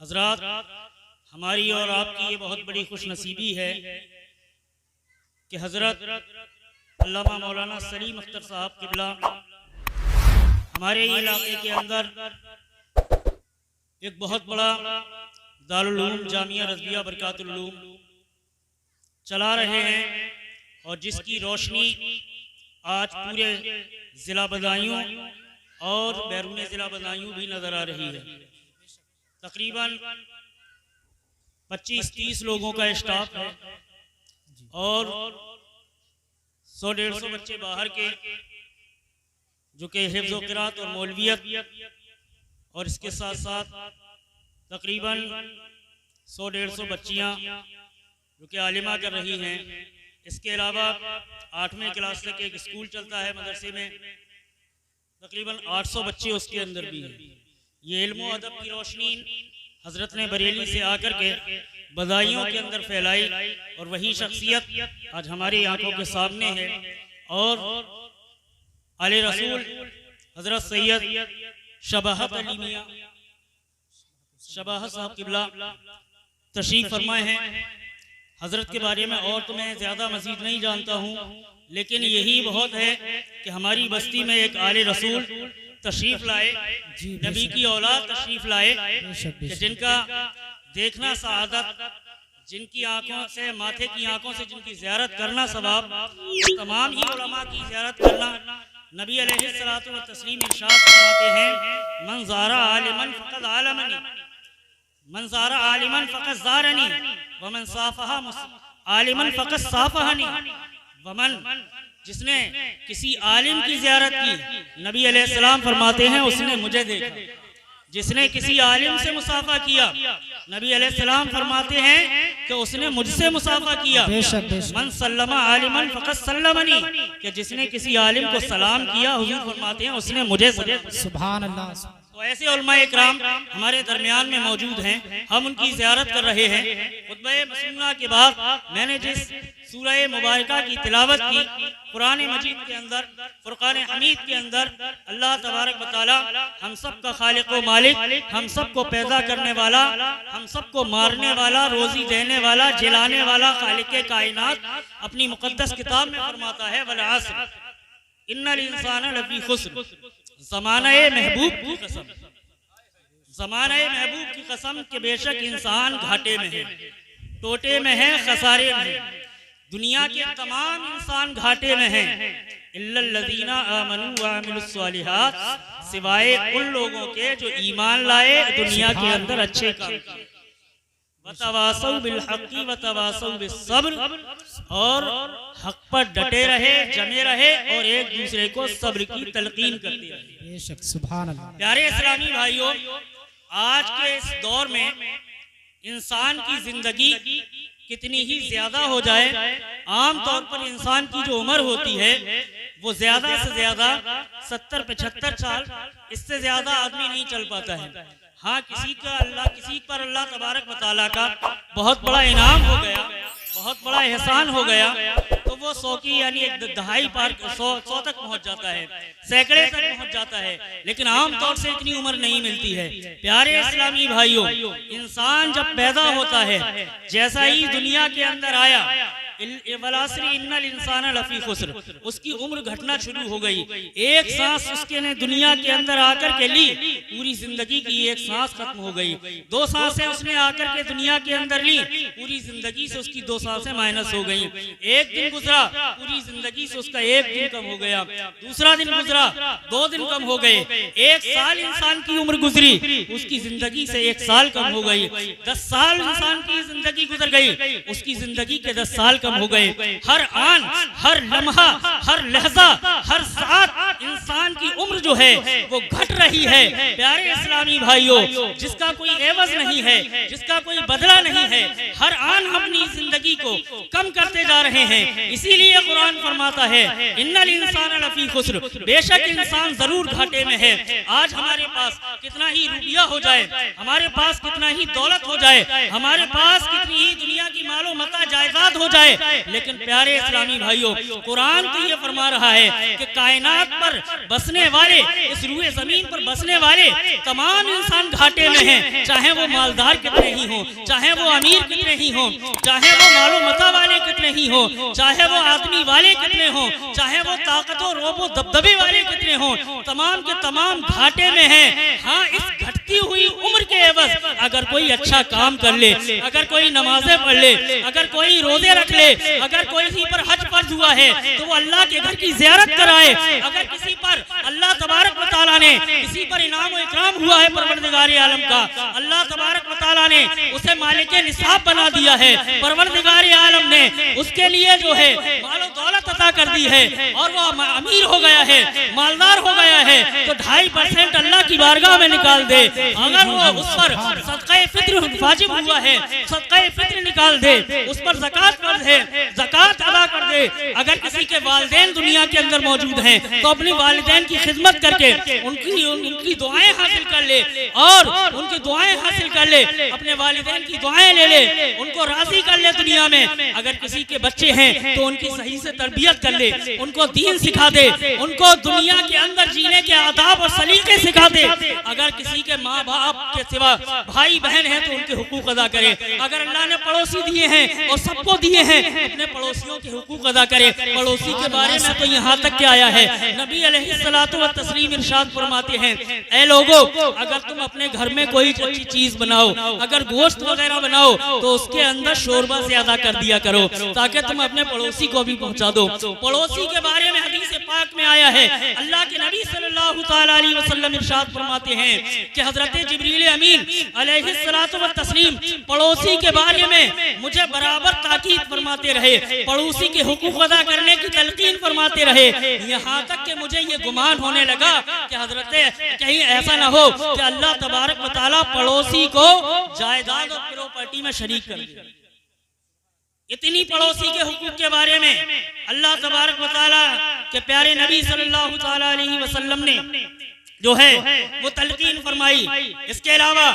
हजरात, हमारी और आपकी ये बहुत बड़ी खुशनसीबी है कि हजरत अल्लामा मौलाना सलीम अख्तर साहब किबला हमारे इलाके के अंदर एक बहुत बड़ा दारुल उलूम जामिया रज़विया बरकातुल उलूम चला रहे हैं और जिसकी रोशनी आज पूरे ज़िला बदायूं और बैरून ज़िला बदायूं भी नज़र आ रही है। तकरीबन 25-30 लोगों का स्टाफ है और 100-150 बच्चे बाहर के जो कि हिफ्ज़ व क़िराअत और मौलवियत और इसके साथ साथ तकरीबन 100-150 बच्चियाँ जो कि आलिमा कर रही हैं। इसके अलावा 8वीं क्लास तक एक स्कूल चलता है मदरसे में, तकरीबन 800 बच्चे उसके अंदर भी हैं। ये इल्म अदब की रोशनी हजरत ने बरेली से आकर के बदायूं के अंदर फैलाई और वही शख्सियत आज हमारी आंखों के सामने है। और आले रसूल हजरत सैयद शबाहत अली मियां शबाहत साहब किबला तशरीफ फरमाए हैं। हजरत के बारे में और तो मैं ज़्यादा मज़ीद नहीं जानता हूँ, लेकिन यही बहुत है कि हमारी बस्ती में एक आले रसूल तशरीफ लाए, नबी की औलाद तशरीफ लाए कि जिनका देखना सआदत, जिनकी आंखों से माथे की आंखों से जिनकी ज़ियारत करना सवाब, तमाम ही उलमा की ज़ियारत करना। नबी अलैहिस्सलातु व तस्लीम इरशाद फरमाते हैं, मन ज़ारा आलिमन फ़क़द आलमनी, मन ज़ारा आलिमन फ़क़द ज़ारनी, व मन साफ़हा आलिमन फ़क़द साफ़हनी। वमन, जिसने किसी आलिम की ज़ियारत की, नबी अलैहिस्सलाम फरमाते हैं उसने मुझे देखा। जिसने किसी आलिम से मुसाफा किया, नबी अलैहिस्सलाम फरमाते हैं कि उसने मुझसे मुसाफा किया। मन सल्लमा आलिमन फ़क़द सल्लमनी, कि जिसने किसी आलिम को सलाम किया, हुज़ूर फरमाते हैं उसने मुझे सुभान अल्लाह। तो ऐसे उलमाए इकराम हमारे दरमियान में मौजूद हैं, हम उनकी ज़ियारत कर रहे हैं। खुतबे मसूना के बाद मैंने जिस सूरह मुबारका की तिलावत की, कुरान मजीद के अंदर फुरकान हमीद के अंदर अल्लाह तबारक व तआला हम सब का खालिक व मालिक, हम सब को पैदा करने वाला, हम सब को मारने वाला, रोजी देने वाला, जिलाने वाला खालिक कायनात अपनी मुकद्दस किताब में फरमाता है, वल अस्र इन्नल इंसान लफी खुस्र। ज़माना-ए महबूब की कसम, ज़माना-ए महबूब की कसम कि बेशक इंसान घाटे में है, टोटे में है, खसारे में है। दुनिया के तमाम इंसान घाटे में हैं, इल्लल्लज़ीना आमनू व अमिलुस्सालिहात, सिवाय उन लोगों के जो ईमान लाए, दुनिया के अंदर अच्छे काम किए। वतवासौ बिल हक़्क़ि वतवासौ बिस सब्र, और हक पर डटे रहे, जमे रहे और एक दूसरे को सब्र की तलकीन करते रहे। बेशक सुभान अल्लाह। प्यारे इस्लामी भाइयों, आज के इस दौर में इंसान की जिंदगी कितनी ही ज्यादा हो जाए, आम तौर पर इंसान की जो उम्र होती है वो ज्यादा से ज्यादा 70-75 साल, इससे ज्यादा आदमी नहीं चल पाता है। हाँ, किसी पर अल्लाह तबारक व तआला का बहुत बड़ा इनाम हो गया, बहुत बड़ा एहसान हो गया, तो वो 100 की यानी एक दहाई पार 100 तक पहुंच जाता है, सैकड़े तक पहुंच जाता है, लेकिन आम तौर से इतनी उम्र नहीं मिलती है। प्यारे इस्लामी भाइयों, इंसान जब पैदा होता है, जैसा ही दुनिया के अंदर आया, वलासरी इन्नल इंसान लफी खुस्र, उसकी उम्र घटना शुरू हो गई। एक सांस उसके ने दुनिया के अंदर आकर के ली, पूरी जिंदगी की एक सांस खत्म हो गई। 2 सांसें उसने आकर के दुनिया के अंदर ली, पूरी जिंदगी से उसकी 2 सांसें माइनस हो गई। एक दिन गुजरा, पूरी जिंदगी से उसका एक दिन कम हो गया। दूसरा दिन गुजरा, 2 दिन कम हो गए। 1 साल इंसान की उम्र गुजरी, उसकी जिंदगी से 1 साल कम हो गई। 10 साल इंसान की जिंदगी गुजर गई, उसकी जिंदगी के 10 साल हो गए। हर आन, हर लम्हा, हर लहजा, हर साथ इंसान की उम्र जो है वो घट रही है। प्यारे इस्लामी भाइयों, जिसका कोई एवज नहीं है, जिसका कोई बदला नहीं है, हर आन अपनी जिंदगी को कम करते जा रहे हैं। इसीलिए कुरान फरमाता है, इन्नल इंसान लफी खुस्र, बेशक इंसान जरूर घाटे में है। आज हमारे पास कितना ही रुपया हो जाए, हमारे पास कितना ही दौलत हो जाए, हमारे पास कितनी ही दुनिया की मालो मता जायदाद हो जाए, लेकिन प्यारे इस्लामी भाइयों, कुरान तो ये फरमा रहा है कि कायनात पर बसने वाले, इस रूए जमीन पर बसने वाले तमाम इंसान घाटे में हैं, चाहे वो मालदार कितने ही हों, चाहे वो अमीर कितने ही हों, चाहे वो मालो मता वाले कितने ही हों, चाहे वो आदमी वाले कितने हों, चाहे वो ताकतों रोबो दबदबे वाले कितने हों, तमाम के तमाम घाटे में हैं। हाँ, इस घटती हुई उम्र के एवज अगर कोई अच्छा काम कर ले, अगर कोई नमाजें पढ़ ले, अगर कोई रोजे रख ले, अगर कोई किसी पर हज फर्ज हुआ है तो वो अल्लाह के घर की ज़ियारत कराए, अगर किसी पर अल्लाह तबारक व तआला ने किसी पर इनाम व इकराम हुआ है परवरदिगार आलम का, अल्लाह तबारक व तआला ने उसे मालिक निसाब बना दिया है, परवरदिगार आलम ने उसके लिए जो है मालो दौलत अता कर दी है और वो अमीर हो गया है, मालदार हो गया है, तो 2.5% अल्लाह की बारगाह में निकाल दे। अगर वो उस पर सदक़े फित्र वाजिब हुआ है, सदक़े फित्र निकाल दे, उस पर ज़कात फर्ज है, ज़कात अदा कर दे। अगर किसी के वालिदैन दुनिया के अंदर मौजूद हैं तो अपनी वालिदैन की खिदमत करके उनकी दुआएं हासिल कर ले और उनकी दुआएं हासिल कर ले, अपने वालिदैन की दुआएं ले ले, उनको राजी कर ले दुनिया में। अगर किसी के बच्चे हैं तो उनकी सही से तरबियत कर ले, उनको दीन सिखा दे, उनको दुनिया के अंदर जीने के आदाब और सलीके सिखा दे। अगर किसी के माँ बाप के सिवा भाई बहन हैं तो उनके हुकूक अदा करे। अगर अल्लाह ने पड़ोसी दिए हैं और सबको दिए हैं, अपने पड़ोसियों के हुकूक अदा करे। पड़ोसी के बारे में तो यहाँ तक क्या आया है, नबी अलैहिस्सलातु व तस्लीम इरशाद फरमाते हैं, ऐ लोगों, अगर तुम अपने घर में कोई अच्छी चीज बनाओ, अगर गोश्त वगैरह बनाओ तो उसके अंदर शोरबा ज्यादा कर दिया करो ताकि तुम अपने पड़ोसी को भी पहुंचा दो। पड़ोसी के बारे में हदीस पाक में आया है, अल्लाह के नबी सल्लल्लाहु तआला अलैहि वसल्लम इरशाद फरमाते हैं कि हजरत जिब्रील अमीन अलैहिस्सलातु व तस्लीम पड़ोसी के बारे में मुझे बराबर ताकीद फरमाते रहे, पड़ोसी के हुकूक अदा करने की तलकीन फरमाते रहे, यहाँ तक कि मुझे ये गुमान होने लगा कि हजरत कहीं ऐसा ना हो कि अल्लाह तबारक व तआला पड़ोसी को जायदाद और प्रॉपर्टी में शरीक कर दे। इतनी पड़ोसी के हुकूक के बारे में अल्लाह तबारक व तआला के प्यारे नबी सल्लल्लाहु तआला अलैहि वसल्लम ने जो है वो तलकीन फरमाई। इसके अलावा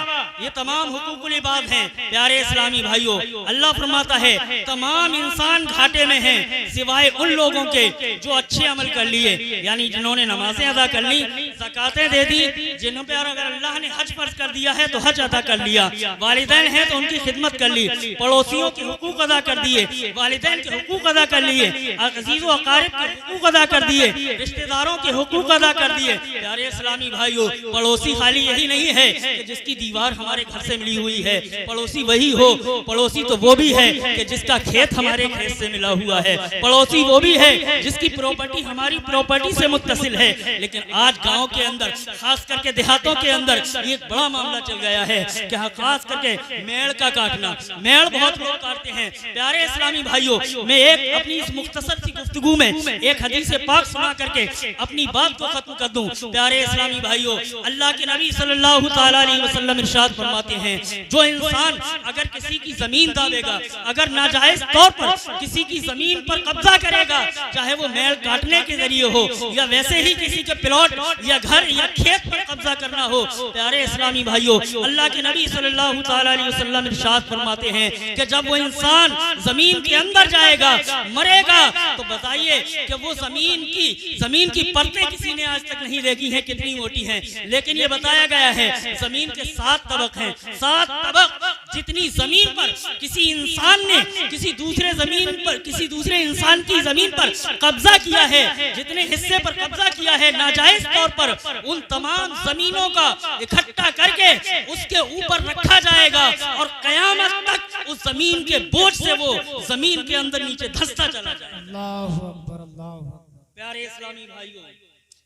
ये तमाम हुकूकुल इबाद हैं। प्यारे इस्लामी भाइयों, अल्लाह फरमाता है तमाम इंसान घाटे में हैं सिवाय उन लोगों के जो अच्छे अमल कर लिए, यानी जिन्होंने नमाजें अदा कर ली, ज़कातें दे दी, जिन्हों पर अगर अल्लाह ने हज फर्ज कर दिया है तो हज अदा कर लिया, वालिदैन हैं तो उनकी खिदमत कर ली, पड़ोसियों के हुकूक अदा कर दिए, वालिदैन के हुकूक अदा कर लिए, अज़ीज़ व अक़ारिब के हुकूक अदा कर दिए, रिश्तेदारों के हुकूक अदा कर दिए। प्यारे भाइयों, पड़ोसी खाली यही नहीं है कि जिसकी दीवार हमारे घर से मिली हुई है, पड़ोसी वही हो, पड़ोसी तो वो भी है कि जिसका खेत हमारे खेत से मिला हुआ है, पड़ोसी वो भी है जिसकी प्रॉपर्टी हमारी प्रॉपर्टी से मुत्तसिल है। लेकिन आज गांव के अंदर, खास करके देहातों के अंदर ये बड़ा मामला चल गया है कि खास करके मेड़ का काटना, मेड़ बहुत लोग काटते हैं। प्यारे इस्लामी भाइयों, मैं एक अपनी इस मुख्तसर सी गुफ्तगू में एक हदीस पाक सुना करके अपनी बात को खत्म कर दूं। प्यारे इस्लामी भाइयों, अल्लाह के नबी सल्लल्लाहु तआला अलैहि वसल्लम इरशाद फरमाते हैं, जो इंसान अगर किसी की जमीन दावेगा, अगर नाजायज तौर पर किसी की जमीन पर कब्जा करेगा, चाहे वो मेड़ काटने के जरिए हो या वैसे ही किसी के प्लॉट या घर या खेत पर कब्जा करना हो, प्यारे इस्लामी भाइयों, अल्लाह के नबी सल्लल्लाहु तआला अलैहि वसल्लम इरशाद फरमाते हैं कि जब वो इंसान जमीन के अंदर जाएगा, मरेगा, तो बताइए कि वो जमीन की परतें किसी ने आज तक नहीं देखी है कितनी मोटी है, लेकिन ये बताया गया है जमीन के 7 तबक हैं। 7 तबक जितनी जमीन पर किसी इंसान ने किसी दूसरे इंसान की जमीन पर कब्जा किया है, जितने हिस्से पर कब्जा किया है नाजायज तौर पर, उन तमाम जमीनों का इकट्ठा करके उसके ऊपर रखा जाएगा और कयामत तक उस जमीन के बोझ से वो जमीन के अंदर नीचे धंसता चला जाएगा। अल्लाहु अकबर, अल्लाहु अकबर। प्यारे इस्लामी भाइयों,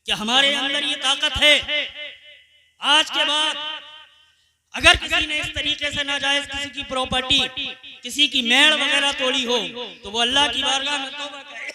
कि हमारे अंदर ये ताकत है, आज के बाद अगर किसी ने इस तरीके से नाजायज किसी की प्रॉपर्टी, किसी की मेड़ वगैरह तोड़ी हो तो वो अल्लाह की बारगाह में तौबा करे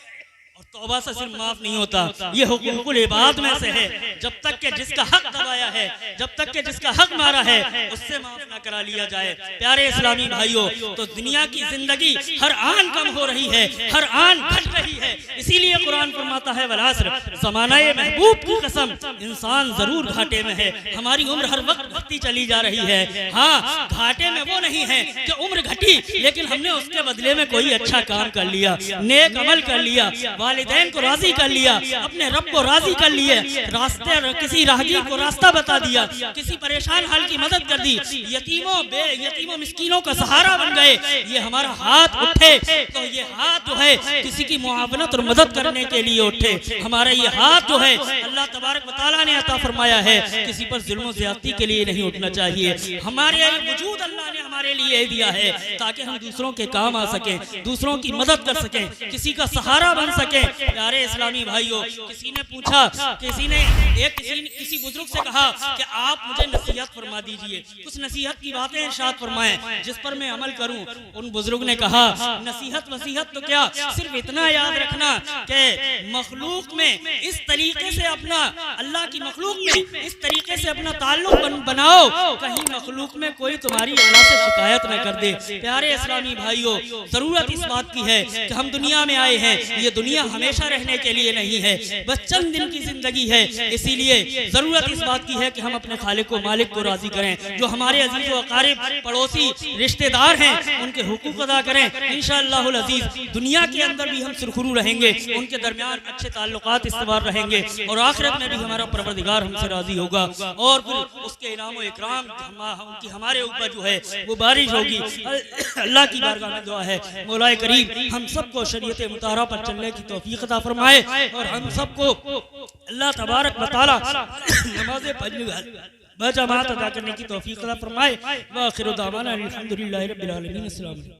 और तौबा से सिर्फ माफ नहीं होता, ये हुकूकुल इबाद में से है। जब तक के जिसका हक दबाया है, जब तक के जिसका हक मारा है, उससे माफ ना करा लिया जाए। प्यारे इस्लामी भाइयों, तो दुनिया की जिंदगी हर आन कम हो रही है, हर आन घट रही है। इसीलिए कुरान फरमाता है, वल अस्र, ज़माना महबूब की कसम, इंसान जरूर घाटे में है। हमारी उम्र हर वक्त बढ़ती चली जा रही है। हाँ, घाटे में वो नहीं है कि उम्र घटी, लेकिन हमने उसके बदले में कोई अच्छा काम कर लिया, नेक अमल कर लिया, वालिदैन को राजी कर लिया, अपने रब को राजी कर लिए, रास्ते किसी राहगीर को रास्ता बता दिया, किसी परेशान हाल की मदद कर दी, यतीमों मिस्कीनों का सहारा बन गए। ये हमारा हाथ उठे तो ये हाथ जो है किसी की मुआवनत और मदद करने के लिए उठे। हमारा ये हाथ जो है अल्लाह तबारक व तआला ने अता फरमाया है, किसी पर जुल्म ज़्यादती के लिए नहीं उठना चाहिए। हमारे वजूद अल्लाह ने हमारे लिए दिया है ताकि हम दूसरों के काम आ सकें, दूसरों की मदद कर सकें, किसी का सहारा बन सकें। प्यारे इस्लामी भाइयों, किसी ने पूछा, किसी बुजुर्ग से कहा कि आप मुझे नसीहत फरमा दीजिए, कुछ नसीहत की बातें इरशाद फरमाएं जिस पर मैं अमल करूं। उन बुजुर्ग ने कहा, नसीहत वसीहत तो क्या, सिर्फ इतना याद रखना कि मखलूक में इस तरीके से अपना, अल्लाह की मखलूक में इस तरीके से अपना ताल्लुक बनाओ, कहीं मखलूक में कोई तुम्हारी अल्लाह से शिकायत न कर दे। प्यारे इस्लामी भाइयों, जरूरत इस बात की है कि हम दुनिया में आए हैं, ये दुनिया हमेशा रहने के लिए नहीं है, बस चंद दिन की जिंदगी है। इसीलिए जरूरत इस बात की है कि हम अपने खालिक को, मालिक को राजी करें। जो हमारे अजीज व अकारिब, पड़ोसी, रिश्तेदार हैं, उनके हुकूक अदा करें। इंशाअल्लाहुल अजीज दुनिया के अंदर भी हम सुरखरू रहेंगे, उनके दरमियान अच्छे ताल्लुकात इस्तवार रहेंगे और आखिरत में भी हमारा परवरदिगार हमसे राजी होगा और फिर उसके इनाम व इकराम उनकी हमारे ऊपर जो है वो बारिश होगी। अल्लाह की बारगाह में दुआ है, मौलाए करीम हम सबको शरीयत मुताहरा पर चलने की तौफीक अता फरमाए और हम सबको अल्लाह तबारक व तआला नमाज़ें पढ़ने बजमात अदा करने की तौफीक अता फरमाए। व आखिरु दावाना अल्हम्दुलिल्लाहि रब्बिल आलमीन। अस्सलाम।